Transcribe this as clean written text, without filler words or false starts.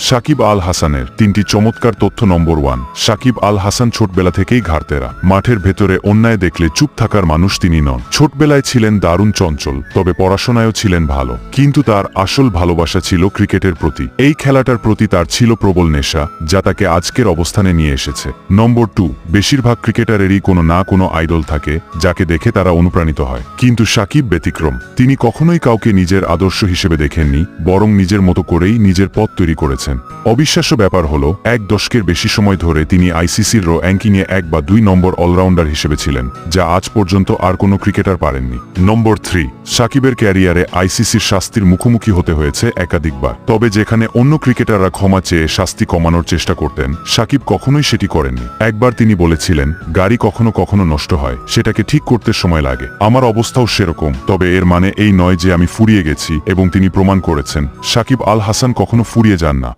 সাকিব আল হাসানের 3টি চমৎকার তথ্য। নম্বর 1, সাকিব আল হাসান ছোটবেলা থেকেই ঘাড়তেরা। মাঠের ভেতরে অন্যায় দেখলে চুপ থাকার মানুষ তিনি নন। ছোটবেলায় ছিলেন দারুণ চঞ্চল, তবে পড়াশোনায়ও ছিলেন ভালো। কিন্তু তার আসল ভালোবাসা ছিল ক্রিকেটের প্রতি। এই খেলাটার প্রতি তার ছিল প্রবল নেশা, যা তাকে আজকের অবস্থানে নিয়ে এসেছে। নম্বর 2, বেশিরভাগ ক্রিকেটারেরই কোনো না কোনো আইডল থাকে, যাকে দেখে তারা অনুপ্রাণিত হয়। কিন্তু সাকিব ব্যতিক্রম। তিনি কখনোই কাউকে নিজের আদর্শ হিসেবে দেখেননি, বরং নিজের মতো করেই নিজের পথ তৈরি করেছেন। অবিশ্বাস্য ব্যাপার হলো, 1 দশকের বেশি সময় ধরে তিনি আইসিসির র্যাঙ্কিংয়ে 1 বা 2 নম্বর অলরাউন্ডার হিসেবে ছিলেন, যা আজ পর্যন্ত আর কোনো ক্রিকেটার পারেননি। নম্বর 3, সাকিবের ক্যারিয়ারে আইসিসির শাস্তির মুখোমুখি হতে হয়েছে একাধিকবার। তবে যেখানে অন্য ক্রিকেটাররা ক্ষমা চেয়ে শাস্তি কমানোর চেষ্টা করতেন, সাকিব কখনোই সেটি করেননি। একবার তিনি বলেছিলেন, গাড়ি কখনো কখনো নষ্ট হয়, সেটাকে ঠিক করতে সময় লাগে। আমার অবস্থাও সেরকম, তবে এর মানে এই নয় যে আমি ফুরিয়ে গেছি, এবং তিনি প্রমাণ করেছেন সাকিব আল হাসান কখনো ফুরিয়ে যান না।